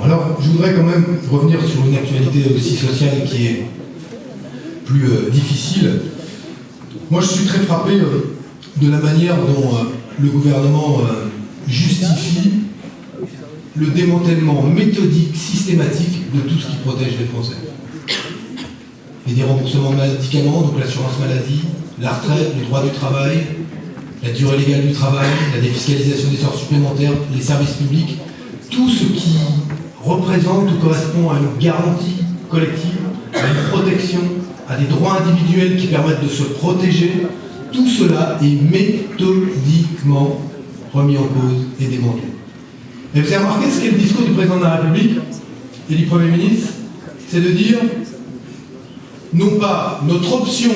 Alors, je voudrais quand même revenir sur une actualité aussi sociale qui est plus difficile. Moi, je suis très frappé de la manière dont le gouvernement justifie le démantèlement méthodique, systématique de tout ce qui protège les Français. Et des remboursements de médicaments, donc l'assurance maladie, la retraite, le droit du travail, la durée légale du travail, la défiscalisation des sorties supplémentaires, les services publics, tout ce qui représente ou correspond à une garantie collective, à une protection, à des droits individuels qui permettent de se protéger, tout cela est méthodiquement remis en cause et démantelé. Et vous avez remarqué ce qu'est le discours du président de la République et du Premier ministre, c'est de dire non pas notre option,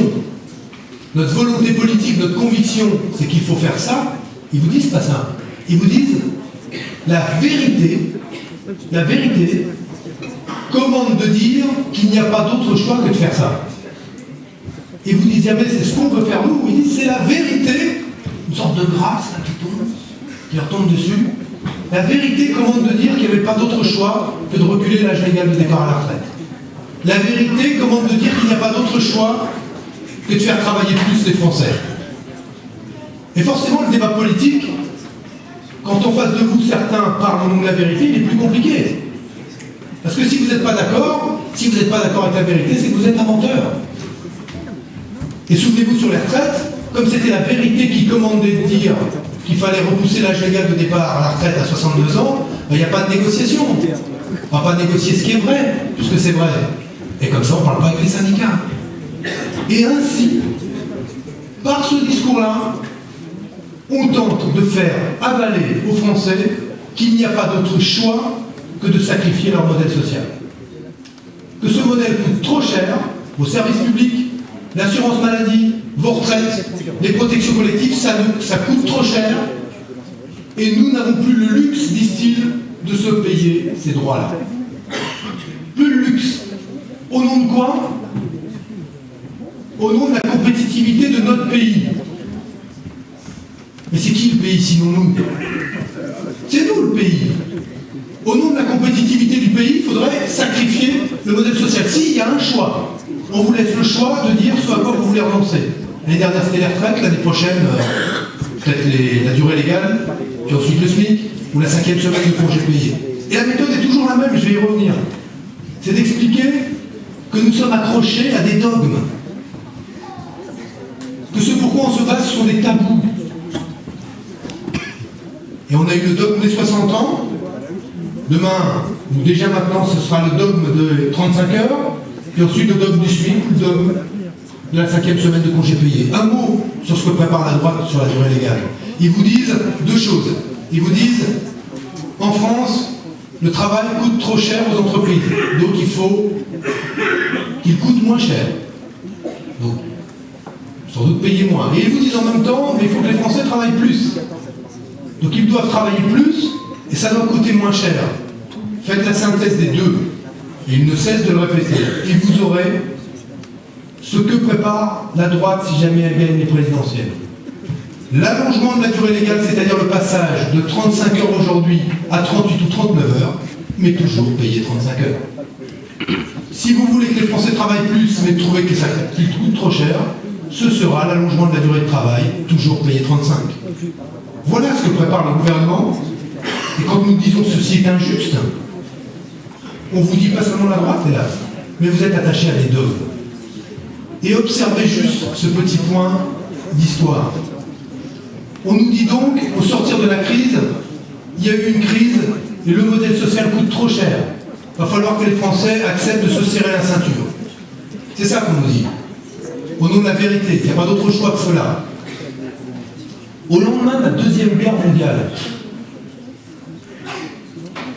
notre volonté politique, notre conviction, c'est qu'il faut faire ça. Ils vous disent pas ça. Ils vous disent la vérité commande de dire qu'il n'y a pas d'autre choix que de faire ça. Et vous disent jamais c'est ce qu'on peut faire nous. Ils disent c'est la vérité, une sorte de grâce là, qui leur tombe dessus. La vérité commande de dire qu'il n'y avait pas d'autre choix que de reculer l'âge légal de départ à la retraite. La vérité commande de dire qu'il n'y a pas d'autre choix que de faire travailler plus les Français. Et forcément, le débat politique, quand en face de vous, certains parlent au nom de la vérité, il est plus compliqué. Parce que si vous n'êtes pas d'accord, avec la vérité, c'est que vous êtes un menteur. Et souvenez-vous sur les retraites, comme c'était la vérité qui commandait de dire qu'il fallait repousser l'âge légal de départ à la retraite à 62 ans, il n'y a pas de négociation. On ne va pas négocier ce qui est vrai, puisque c'est vrai. Et comme ça, on ne parle pas avec les syndicats. Et ainsi, par ce discours-là, on tente de faire avaler aux Français qu'il n'y a pas d'autre choix que de sacrifier leur modèle social. Que ce modèle coûte trop cher aux services publics, l'assurance maladie, vos retraites, les protections collectives, ça coûte trop cher. Et nous n'avons plus le luxe, disent-ils, de se payer ces droits-là. Plus le luxe. Au nom de quoi? Au nom de la compétitivité de notre pays. Mais c'est qui le pays sinon nous? C'est nous le pays. Au nom de la compétitivité du pays, il faudrait sacrifier le modèle social. S'il y a un choix, on vous laisse le choix de dire ce à quoi vous voulez renoncer. L'année dernière c'était les retraites, l'année prochaine peut-être la durée légale, puis ensuite le SMIC, ou la 5e semaine de congé payé. Et la méthode est toujours la même, je vais y revenir. C'est d'expliquer que nous sommes accrochés à des dogmes. Que ce pourquoi on se base sont des tabous. Et on a eu le dogme des 60 ans. Demain, ou déjà maintenant, ce sera le dogme de 35 heures. Puis ensuite le dogme du SMIC, le dogme de la 5e semaine de congé payé. Un mot sur ce que prépare la droite sur la durée légale. Ils vous disent deux choses. Ils vous disent, en France, le travail coûte trop cher aux entreprises. Donc il faut qu'il coûte moins cher. Donc, sans doute payer moins. Et ils vous disent en même temps, mais il faut que les Français travaillent plus. Donc ils doivent travailler plus, et ça doit coûter moins cher. Faites la synthèse des deux. Et ils ne cessent de le répéter. Et vous aurez ce que prépare la droite si jamais elle gagne les présidentielles. L'allongement de la durée légale, c'est-à-dire le passage de 35 heures aujourd'hui à 38 ou 39 heures, mais toujours payer 35 heures. Si vous voulez que les Français travaillent plus, mais trouvez que ça coûte trop cher, ce sera l'allongement de la durée de travail, toujours payé 35. Voilà ce que prépare le gouvernement. Et quand nous disons que ceci est injuste, on vous dit pas seulement la droite, hélas, mais vous êtes attaché à des dogmes. Et observez juste ce petit point d'histoire. On nous dit donc, au sortir de la crise, il y a eu une crise et le modèle social coûte trop cher. Il va falloir que les Français acceptent de se serrer la ceinture. C'est ça qu'on nous dit. Au nom de la vérité, il n'y a pas d'autre choix que cela. Au lendemain de la Deuxième Guerre mondiale,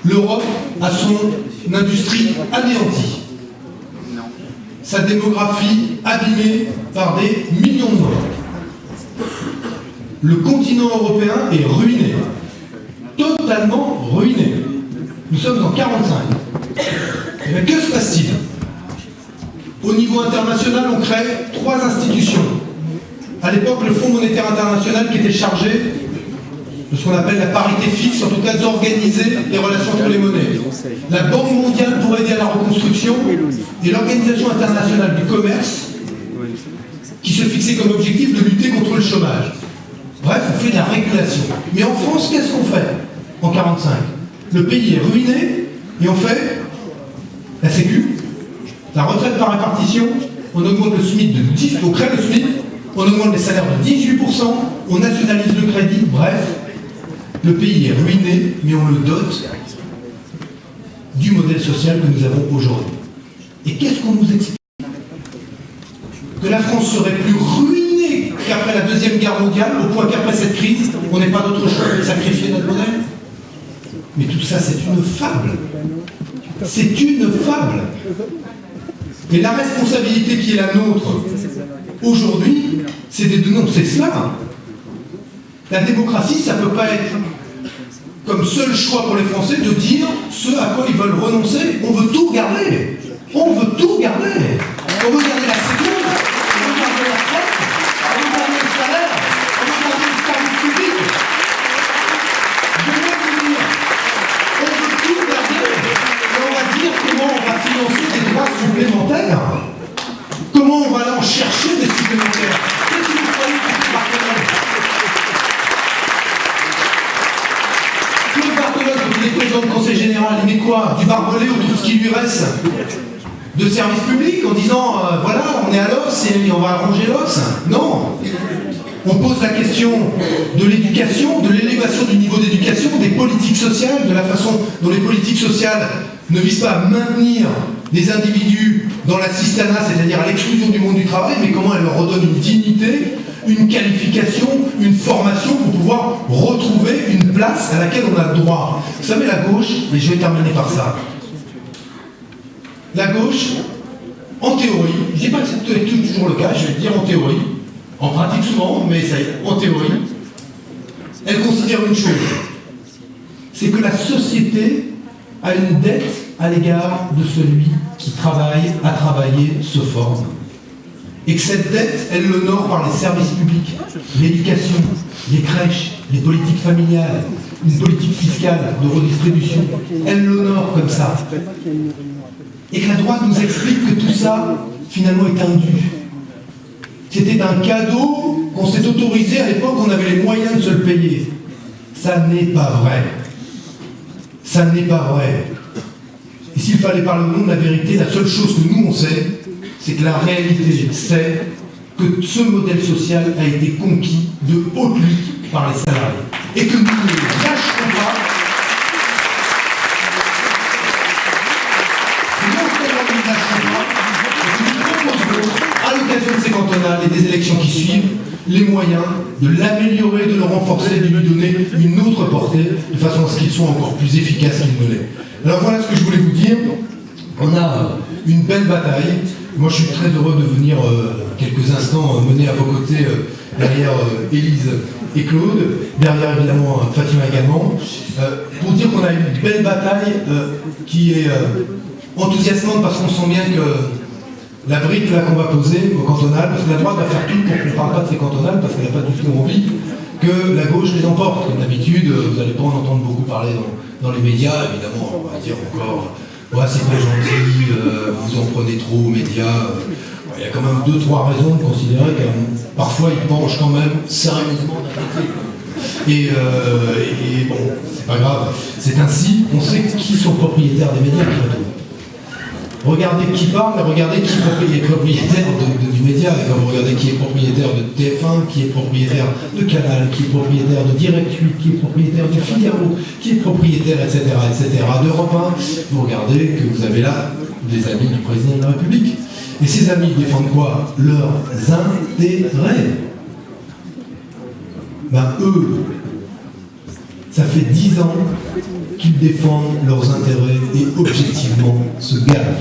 l'Europe a son industrie anéantie. Sa démographie abîmée par des millions de morts. Le continent européen est ruiné. Totalement ruiné. Nous sommes en 1945. Et bien, que se passe-t-il? Au niveau international, on crée 3 institutions. À l'époque, le Fonds monétaire international qui était chargé de ce qu'on appelle la parité fixe, en tout cas d'organiser les relations entre les monnaies. La Banque mondiale pour aider à la reconstruction et l'Organisation internationale du commerce qui se fixait comme objectif de lutter contre le chômage. Bref, on fait de la régulation. Mais en France, qu'est-ce qu'on fait en 1945? Le pays est ruiné et on fait la Sécu, la retraite par répartition, on augmente le SMIC de 10%, on crée le SMIC, on augmente les salaires de 18%, on nationalise le crédit, bref, le pays est ruiné, mais on le dote du modèle social que nous avons aujourd'hui. Et qu'est-ce qu'on nous explique? Que la France serait plus ruinée qu'après la Deuxième Guerre mondiale, au point qu'après cette crise, on n'ait pas d'autre choix que de sacrifier notre modèle? Mais tout ça, c'est une fable. C'est une fable. Et la responsabilité qui est la nôtre aujourd'hui, c'est de dénoncer cela. La démocratie, ça ne peut pas être comme seul choix pour les Français de dire ce à quoi ils veulent renoncer. On veut tout garder. On veut tout garder. On veut garder la sécurité, on veut garder la retraite, on veut garder le salaire, on veut garder le service public. Je vais vous dire, on veut tout garder. Et on va dire comment on va financer des droits supplémentaires. Comment on va aller en chercher des supplémentaires. Qu'est-ce que vous croyez que c'est Barthelone? Claude Barthelone, quand il est président du Conseil général, il met quoi? Du barbelé ou tout ce qui lui reste de service public en disant voilà, on est à l'os et on va arranger l'os? Non. On pose la question de l'éducation, de l'élévation du niveau d'éducation, des politiques sociales, de la façon dont les politiques sociales ne visent pas à maintenir des individus dans l'assistanat, c'est-à-dire à l'exclusion du monde du travail, mais comment elles leur redonnent une dignité, une qualification, une formation pour pouvoir retrouver une place à laquelle on a le droit. Vous savez, la gauche, et je vais terminer par ça, la gauche, en théorie, je ne dis pas que c'est toujours le cas, je vais le dire en théorie, en pratique souvent, mais ça, en théorie, elle considère une chose, c'est que la société a une dette à l'égard de celui qui travaille, a travaillé, se forme. Et que cette dette, elle l'honore par les services publics, l'éducation, les crèches, les politiques familiales, une politique fiscale de redistribution. Elle l'honore comme ça. Et que la droite nous explique que tout ça, finalement, est un dû. C'était un cadeau qu'on s'est autorisé à l'époque, on avait les moyens de se le payer. Ça n'est pas vrai. Ça n'est pas vrai. Et s'il fallait parler au nom de la vérité, la seule chose que nous on sait, c'est que la réalité, c'est que ce modèle social a été conquis de haute lutte par les salariés. Et que nous ne lâcherons pas. Non seulement nous ne lâcherons pas, mais nous proposerons, à l'occasion de ces cantonales et des élections qui suivent, les moyens de l'améliorer, de le renforcer, de lui donner une autre portée, de façon à ce qu'il soit encore plus efficace qu'il ne l'est. Alors voilà ce que je voulais vous dire. On a une belle bataille. Moi je suis très heureux de venir quelques instants mener à vos côtés derrière Élise et Claude, derrière évidemment Fatima également, pour dire qu'on a une belle bataille qui est enthousiasmante parce qu'on sent bien que la brique là qu'on va poser au cantonal, parce que la droite va faire tout pour qu'on ne parle pas de ces cantonales, parce qu'elle n'a pas du tout envie que la gauche les emporte. Comme d'habitude, vous n'allez pas en entendre beaucoup parler dans les médias, évidemment, on va dire encore ouais, c'est pas gentil, vous en prenez trop aux médias. Il y a quand même 2-3 raisons de considérer que parfois ils penchent quand même sérieusement d'un côté. Et bon, c'est pas grave, c'est ainsi, on sait qui sont propriétaires des médias après tout. Regardez qui parle, regardez qui est propriétaire du média, et quand vous regardez qui est propriétaire de TF1, qui est propriétaire de Canal, qui est propriétaire de Direct 8, qui est propriétaire de Figaro, qui est propriétaire, etc., d'Europe 1, vous regardez que vous avez là des amis du président de la République. Et ces amis défendent quoi? Leurs intérêts. Ben eux, ça fait 10 ans qu'ils défendent leurs intérêts et objectivement se gavent.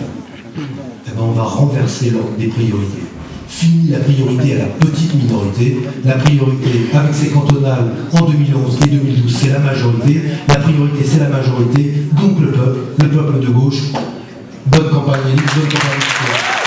Eh ben on va renverser l'ordre des priorités. Fini la priorité à la petite minorité, la priorité avec ces cantonales en 2011 et 2012 c'est la majorité, la priorité c'est la majorité, donc le peuple de gauche. Bonne campagne, bonne campagne.